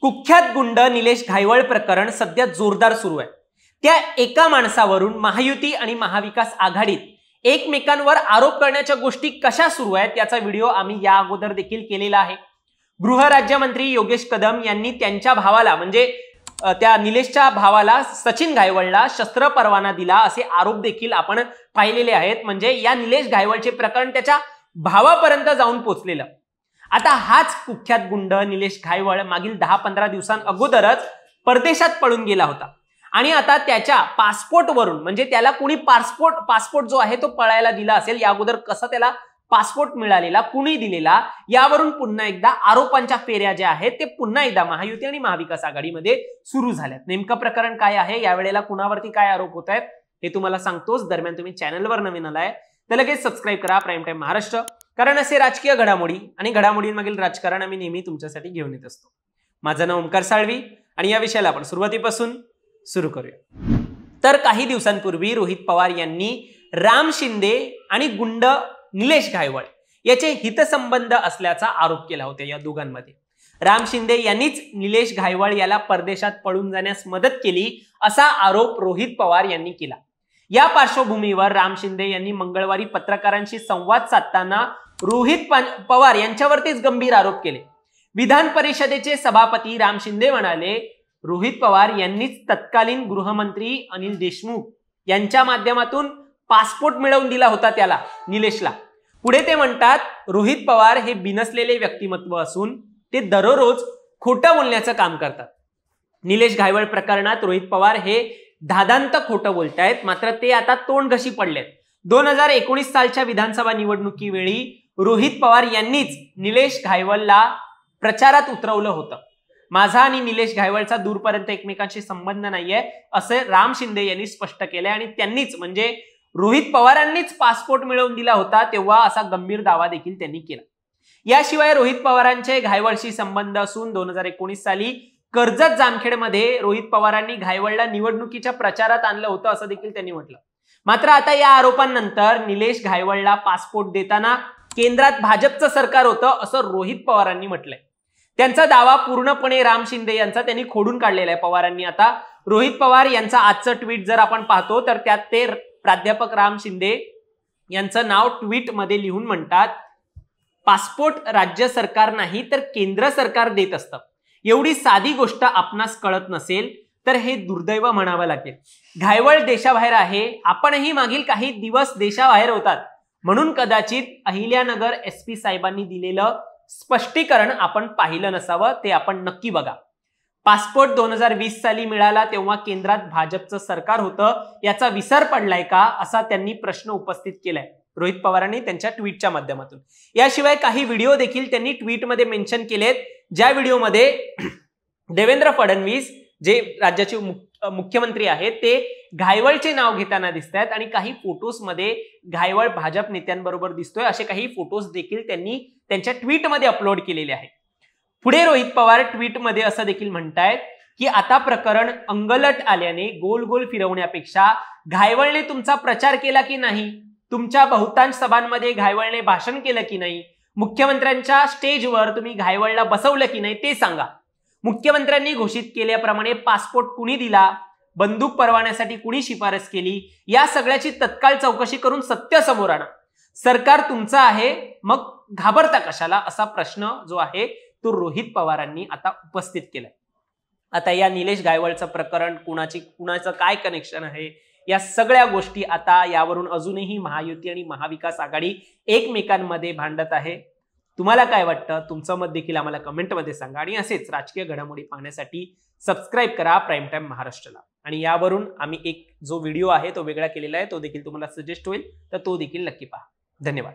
कुख्यात गुंड निलेश घायवळ प्रकरण सध्या जोरदार सुरू आहे। त्या एका माणसावरून महायुती आणि महाविकास आघाडीत एकमेकांवर आरोप करण्याच्या गोष्टी कशा सुरू आहेत याचा व्हिडिओ आम्ही या अगोदर देखील केलेला आहे। गृहराज्यमंत्री योगेश कदम यांनी त्यांच्या भावाला म्हणजे त्या निलेशच्या भावाला सचिन घायवळला शस्त्र परवाना दिला असे आरोप देखील आपण पाहिलेले आहेत। म्हणजे या निलेश घायवळचे प्रकरण त्याच्या भावापर्यंत जाऊन पोहोचलेलं। आता हाच कुख्यात गुंड निलेश घायवळ मागील 10-15 दिवसांअगोदरच परदेशात पळून गेला होता आणि आता त्याच्या पासपोर्टवरून म्हणजे त्याला कोणी पासपोर्ट जो आहे तो पळायला दिला असेल, या अगोदर कसा त्याला पासपोर्ट मिळालेला, कुणी दिलेला, यावरून पुन्हा एकदा आरोपांच्या फेऱ्या ज्या आहेत ते पुन्हा एकदा महायुती आणि महाविकास आघाडीमध्ये सुरू झाल्यात। नेमकं प्रकरण काय आहे, यावेळेला कुणावरती काय आरोप होत आहेत हे तुम्हाला सांगतोच। दरम्यान तुम्ही चॅनलवर नवीन आलाय तर लगेच सबस्क्राईब करा प्राईम टाइम महाराष्ट्र, कारण असे राजकीय घडामोडी आणि घडामोडींमागील राजकारण आम्ही नेहमी तुमच्यासाठी घेऊन येत असतो। माझं नाव ओमकार साळवी आणि या विषयाला आपण सुरुवातीपासून सुरू करूया। तर काही दिवसांपूर्वी रोहित पवार यांनी राम शिंदे आणि गुंड निलेश घायवळ याचे हितसंबंध असल्याचा आरोप केला होता। या दोघांमध्ये राम शिंदे यांनीच निलेश घायवळ याला परदेशात पळून जाण्यास मदत केली असा आरोप रोहित पवार यांनी केला। या पार्श्वभूमीवर राम शिंदे यांनी मंगळवारी पत्रकारांशी संवाद साधताना रोहित पवार यांच्यावरतीच गंभीर आरोप केले। विधान परिषदेचे सभापती राम शिंदे म्हणाले, रोहित पवार यांनीच तत्कालीन गृहमंत्री अनिल देशमुख यांच्या माध्यमातून पासपोर्ट मिळवून दिला होता त्याला, निलेशला। पुढे ते म्हणतात, रोहित पवार हे बिनसलेले व्यक्तिमत्व असून ते दररोज खोटं बोलण्याचं काम करतात। निलेश घायवळ प्रकरणात रोहित पवार हे धादांत खोटं बोलतायत, मात्र ते आता तोंडघशी पडलेत। 2019 सालच्या विधानसभा निवडणुकीवेळी रोहित पवार यांनीच निलेश घायवळला प्रचारात उतरवलं होतं। माझा आणि निलेश घायवळचा दूरपर्यंत एकमेकांशी संबंध नाहीये असे राम शिंदे यांनी स्पष्ट केले आणि त्यांनीच म्हणजे रोहित पवारांनीच पासपोर्ट मिळवून दिला होता तेव्हा असा गंभीर दावा देखील त्यांनी केला। याशिवाय रोहित पवारांचे घायवळशी संबंध असून 2019 साली कर्जत जामखेडमध्ये रोहित पवारांनी घायवळला निवडणुकीच्या प्रचारात आणलं होतं असं देखील त्यांनी म्हटलं। मात्र आता या आरोपांनंतर निलेश घायवळला पासपोर्ट देताना केंद्रात भाजपचं सरकार होतं असं रोहित पवारांनी म्हटलंय। त्यांचा दावा पूर्णपणे राम शिंदे यांचा त्यांनी खोडून काढलेला आहे पवारांनी। आता रोहित पवार यांचा आजचं ट्विट जर आपण पाहतो तर त्यात ते प्राध्यापक राम शिंदे यांचं नाव ट्विट मध्ये लिहून म्हणतात, पासपोर्ट राज्य सरकार नाही तर केंद्र सरकार देत असतं। एवढी साधी गोष्ट आपणास कळत नसेल तर हे दुर्दैव म्हणावं लागेल। घायवळ देशाबाहेर आहे, आपणही मागील काही दिवस देशाबाहेर होतात, म्हणून कदाचित अहिल्यानगर SP साहेबांनी दिलेलं स्पष्टीकरण आपण पाहिलं नसावं, ते आपण नक्की बघा। पासपोर्ट 2020 साली मिळाला तेव्हा केंद्रात भाजपचं सरकार होतं, याचा विसर पडलाय का असा त्यांनी प्रश्न उपस्थित केलाय रोहित पवारांनी त्यांच्या ट्विटच्या माध्यमातून। याशिवाय काही व्हिडिओ देखील त्यांनी ट्विटमध्ये मेन्शन केलेत, ज्या व्हिडिओमध्ये देवेंद्र फडणवीस जे राज्याचे मुख्यमंत्री आहेत ते घायवळचे नाव घेताना दिसत आहेत आणि काही फोटोज मध्ये घायवळ भाजप नेत्यांबरोबर दिसतोय, असे काही फोटोज देखील त्यांनी त्यांच्या ट्विटमध्ये अपलोड केलेले आहेत। पुढे रोहित पवार ट्विटमध्ये असं देखील म्हणतायत की आता प्रकरण अंगलट आल्याने गोल गोल फिरवण्यापेक्षा घायवळने तुमचा प्रचार केला की नाही, तुमच्या बहुतांश सभांमध्ये घायवळने भाषण केलं की नाही, मुख्यमंत्र्यांच्या स्टेजवर तुम्ही घायवळला बसवलं की नाही ते सांगा। मुख्यमंत्र्यांनी घोषित केल्याप्रमाणे पासपोर्ट कुणी दिला, बंदूक परवान्यासाठी कुणी शिफारस केली, या सगळ्याची तत्काळ चौकशी करून सत्य समोर आणा। सरकार तुमचं आहे, मग घाबरता कशाला असा प्रश्न जो आहे तो रोहित पवारांनी आता उपस्थित केलाय। आता या निलेश घायवळचं प्रकरण कुणाचं काय कनेक्शन आहे, या सगळ्या गोष्टी आता यावरून अजूनही महायुती आणि महाविकास आघाडी एकमेकांमध्ये भांडत आहे। तुम्हाला काय वाटतं, तुमचं मत देखील आम्हाला कमेंटमध्ये सांगा आणि असेच राजकीय घडामोडी पाहण्यासाठी सबस्क्राईब करा प्राईम टाइम महाराष्ट्राला। आणि यावरून आम्ही एक जो व्हिडिओ आहे तो वेगळा केलेला आहे, तो देखील तुम्हाला सजेस्ट होईल, तर तो देखील नक्की पहा। धन्यवाद।